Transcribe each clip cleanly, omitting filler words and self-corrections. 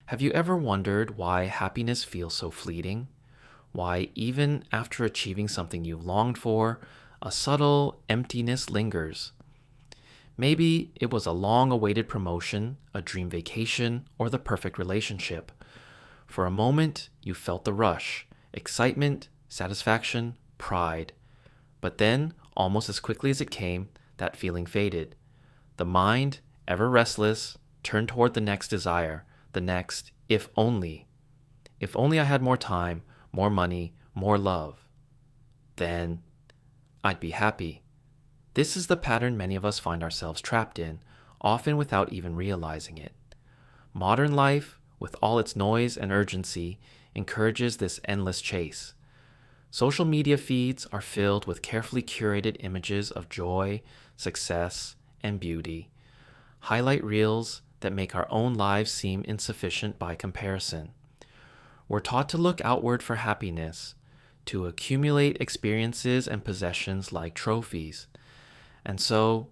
Have you ever wondered why happiness feels so fleeting? Why, even after achieving something you longed for, a subtle emptiness lingers? Maybe it was a long awaited promotion, a dream vacation, or the perfect relationship. For a moment, you felt the rush, excitement, satisfaction, pride. But then, almost as quickly as it came, that feeling faded. The mind, ever restless, turned toward the next desire, the next, if only. If only I had more time, more money, more love. Then I'd be happy. This is the pattern many of us find ourselves trapped in, often without even realizing it. Modern life, with all its noise and urgency, encourages this endless chase. Social media feeds are filled with carefully curated images of joy, success, and beauty. Highlight reels that make our own lives seem insufficient by comparison. We're taught to look outward for happiness, to accumulate experiences and possessions like trophies. And so,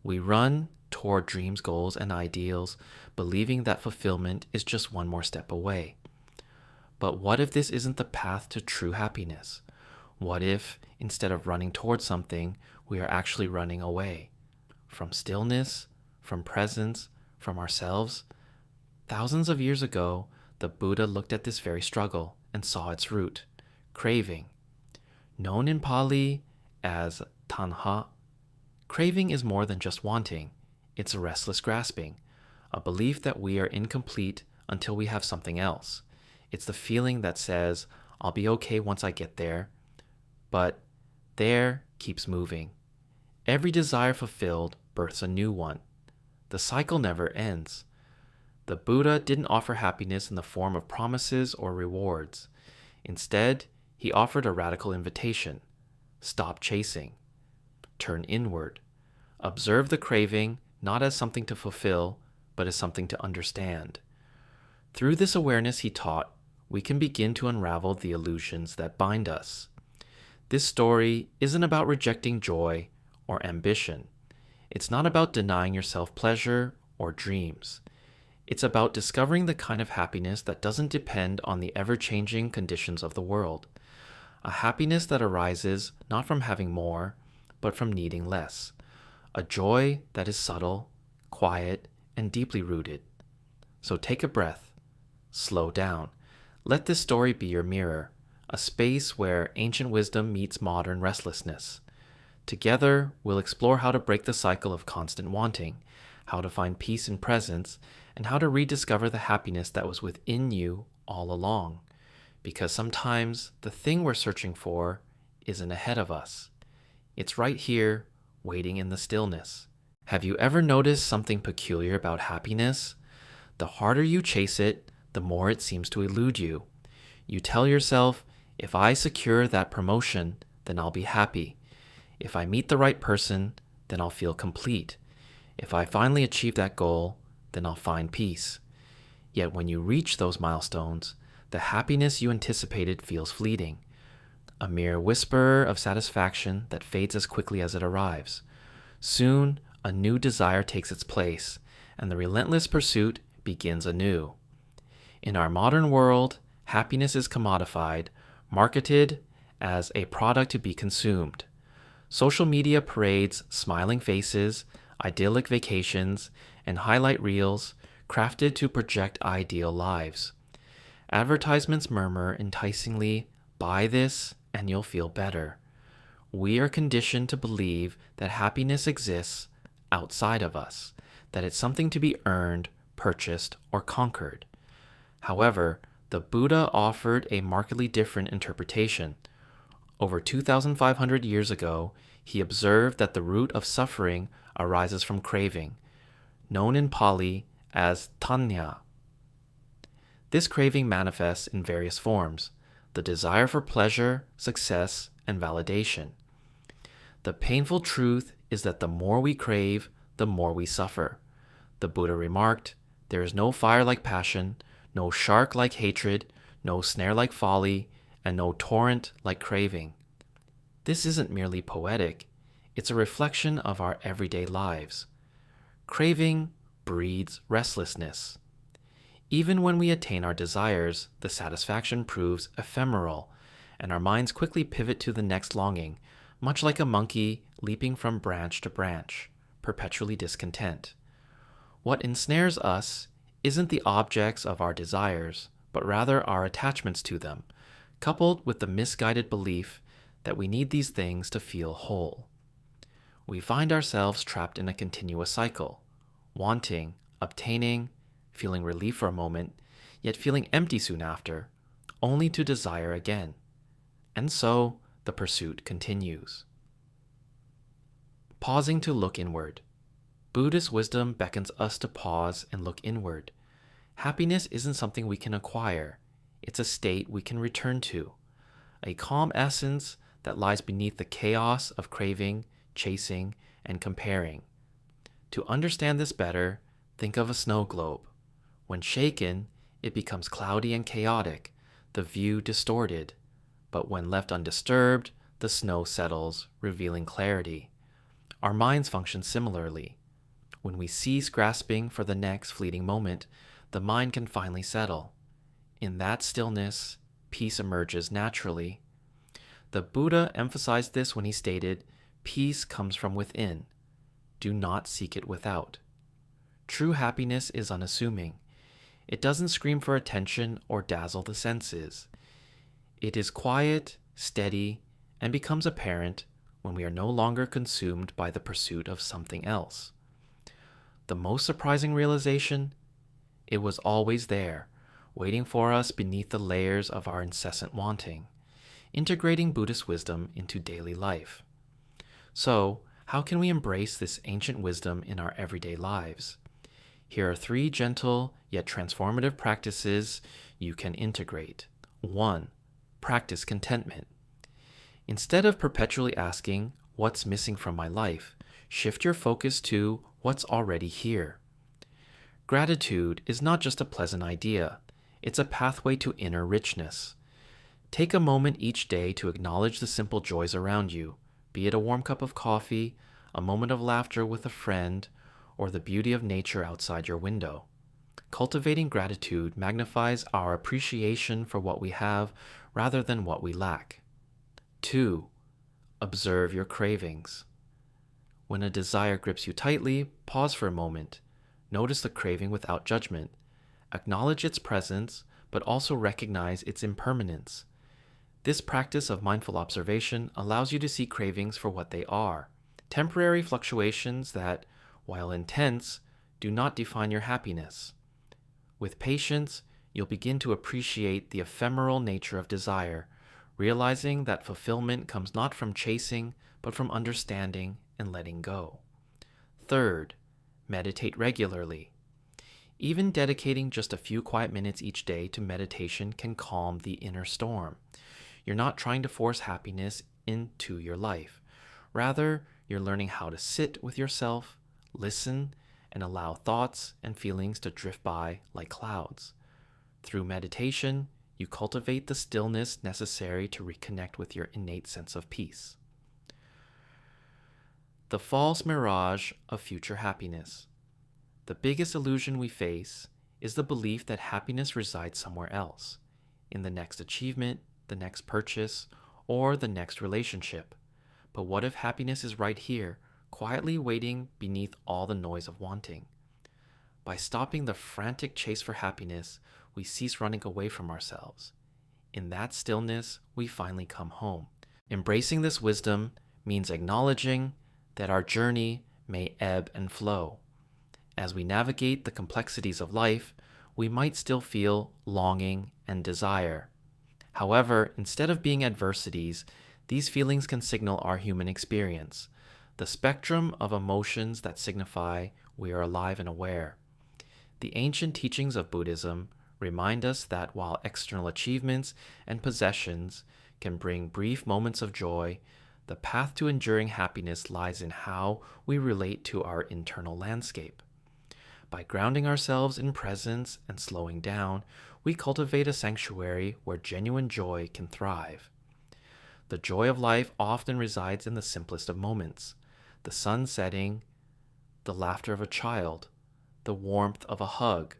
we run toward dreams, goals, and ideals, believing that fulfillment is just one more step away. But what if this isn't the path to true happiness? What if, instead of running towards something, we are actually running away? From stillness, from presence, from ourselves? Thousands of years ago, the Buddha looked at this very struggle and saw its root, craving. Known in Pali as tanha, craving is more than just wanting. It's a restless grasping, a belief that we are incomplete until we have something else. It's the feeling that says, I'll be okay once I get there, but there keeps moving. Every desire fulfilled births a new one. The cycle never ends. The Buddha didn't offer happiness in the form of promises or rewards. Instead, he offered a radical invitation. Stop chasing. Turn inward. Observe the craving not as something to fulfill, but as something to understand. Through this awareness, he taught, we can begin to unravel the illusions that bind us. This story isn't about rejecting joy or ambition. It's not about denying yourself pleasure or dreams. It's about discovering the kind of happiness that doesn't depend on the ever-changing conditions of the world. A happiness that arises not from having more, but from needing less. A joy that is subtle, quiet, and deeply rooted. So take a breath. Slow down. Let this story be your mirror, a space where ancient wisdom meets modern restlessness. Together, we'll explore how to break the cycle of constant wanting, how to find peace in presence, and how to rediscover the happiness that was within you all along. Because sometimes the thing we're searching for isn't ahead of us. It's right here, waiting in the stillness. Have you ever noticed something peculiar about happiness? The harder you chase it, the more it seems to elude you. You tell yourself, if I secure that promotion, then I'll be happy. If I meet the right person, then I'll feel complete. If I finally achieve that goal, then I'll find peace. Yet when you reach those milestones, the happiness you anticipated feels fleeting, a mere whisper of satisfaction that fades as quickly as it arrives. Soon, a new desire takes its place, and the relentless pursuit begins anew. In our modern world, happiness is commodified, marketed as a product to be consumed. Social media parades smiling faces, idyllic vacations, and highlight reels crafted to project ideal lives. Advertisements murmur enticingly, buy this and you'll feel better. We are conditioned to believe that happiness exists outside of us, that it's something to be earned, purchased, or conquered. However, the Buddha offered a markedly different interpretation. Over 2,500 years ago, he observed that the root of suffering arises from craving, known in Pali as tanha. This craving manifests in various forms: the desire for pleasure, success, and validation. The painful truth is that the more we crave, the more we suffer. The Buddha remarked, there is no fire like passion, no shark like hatred, no snare like folly, and no torrent like craving. This isn't merely poetic, it's a reflection of our everyday lives. Craving breeds restlessness. Even when we attain our desires, the satisfaction proves ephemeral, and our minds quickly pivot to the next longing, much like a monkey leaping from branch to branch, perpetually discontent. What ensnares us isn't the objects of our desires, but rather our attachments to them, coupled with the misguided belief that we need these things to feel whole. We find ourselves trapped in a continuous cycle, wanting, obtaining, feeling relief for a moment, yet feeling empty soon after, only to desire again. And so the pursuit continues. Pausing to look inward. Buddhist wisdom beckons us to pause and look inward. Happiness isn't something we can acquire. It's a state we can return to, a calm essence that lies beneath the chaos of craving, chasing, and comparing. To understand this better, think of a snow globe. When shaken, it becomes cloudy and chaotic, the view distorted. But when left undisturbed, the snow settles, revealing clarity. Our minds function similarly. When we cease grasping for the next fleeting moment, the mind can finally settle. In that stillness, peace emerges naturally. The Buddha emphasized this when he stated, "Peace comes from within. Do not seek it without." True happiness is unassuming. It doesn't scream for attention or dazzle the senses. It is quiet, steady, and becomes apparent when we are no longer consumed by the pursuit of something else. The most surprising realization? It was always there, waiting for us beneath the layers of our incessant wanting, integrating Buddhist wisdom into daily life. So, how can we embrace this ancient wisdom in our everyday lives? Here are 3 gentle yet transformative practices you can integrate. 1. Practice contentment. Instead of perpetually asking, "What's missing from my life?" shift your focus to what's already here. Gratitude is not just a pleasant idea, it's a pathway to inner richness. Take a moment each day to acknowledge the simple joys around you, be it a warm cup of coffee, a moment of laughter with a friend, or the beauty of nature outside your window. Cultivating gratitude magnifies our appreciation for what we have rather than what we lack. 2. Observe your cravings. When a desire grips you tightly, pause for a moment. Notice the craving without judgment. Acknowledge its presence, but also recognize its impermanence. This practice of mindful observation allows you to see cravings for what they are, temporary fluctuations that, while intense, do not define your happiness. With patience, you'll begin to appreciate the ephemeral nature of desire, realizing that fulfillment comes not from chasing, but from understanding and letting go. 3. Meditate regularly. Even dedicating just a few quiet minutes each day to meditation can calm the inner storm. You're not trying to force happiness into your life. Rather, you're learning how to sit with yourself, listen, and allow thoughts and feelings to drift by like clouds. Through meditation, you cultivate the stillness necessary to reconnect with your innate sense of peace. The false mirage of future happiness. The biggest illusion we face is the belief that happiness resides somewhere else, in the next achievement, the next purchase, or the next relationship. But what if happiness is right here, quietly waiting beneath all the noise of wanting? By stopping the frantic chase for happiness, we cease running away from ourselves. In that stillness, we finally come home. Embracing this wisdom means acknowledging that our journey may ebb and flow. As we navigate the complexities of life, we might still feel longing and desire. However, instead of being adversities, these feelings can signal our human experience, the spectrum of emotions that signify we are alive and aware. The ancient teachings of Buddhism remind us that while external achievements and possessions can bring brief moments of joy, the path to enduring happiness lies in how we relate to our internal landscape. By grounding ourselves in presence and slowing down, we cultivate a sanctuary where genuine joy can thrive. The joy of life often resides in the simplest of moments: the sun setting, the laughter of a child, the warmth of a hug,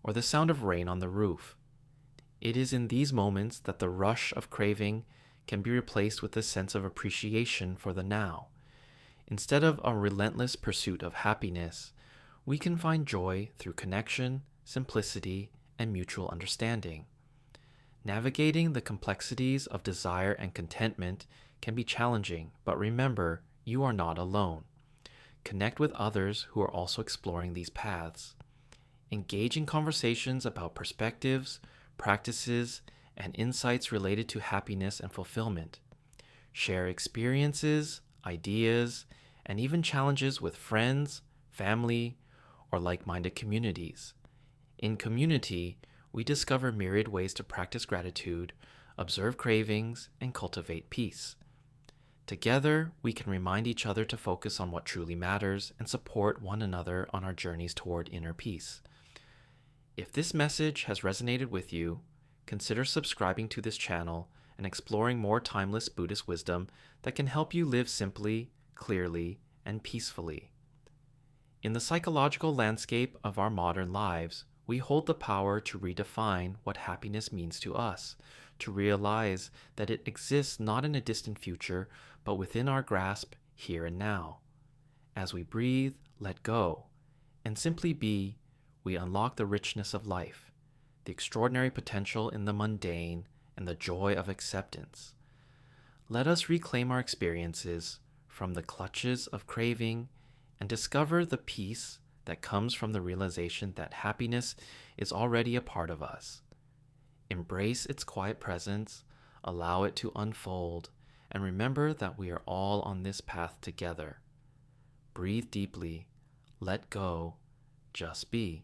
or the sound of rain on the roof. It is in these moments that the rush of craving can be replaced with a sense of appreciation for the now. Instead of a relentless pursuit of happiness, we can find joy through connection, simplicity, and mutual understanding. Navigating the complexities of desire and contentment can be challenging, but remember, you are not alone. Connect with others who are also exploring these paths. Engage in conversations about perspectives, practices, and insights related to happiness and fulfillment. Share experiences, ideas, and even challenges with friends, family, or like-minded communities. In community, we discover myriad ways to practice gratitude, observe cravings, and cultivate peace. Together, we can remind each other to focus on what truly matters and support one another on our journeys toward inner peace. If this message has resonated with you, consider subscribing to this channel and exploring more timeless Buddhist wisdom that can help you live simply, clearly, and peacefully. In the psychological landscape of our modern lives, we hold the power to redefine what happiness means to us, to realize that it exists not in a distant future, but within our grasp here and now. As we breathe, let go, and simply be, we unlock the richness of life, the extraordinary potential in the mundane, and the joy of acceptance. Let us reclaim our experiences from the clutches of craving and discover the peace that comes from the realization that happiness is already a part of us. Embrace its quiet presence, allow it to unfold, and remember that we are all on this path together. Breathe deeply, let go, just be.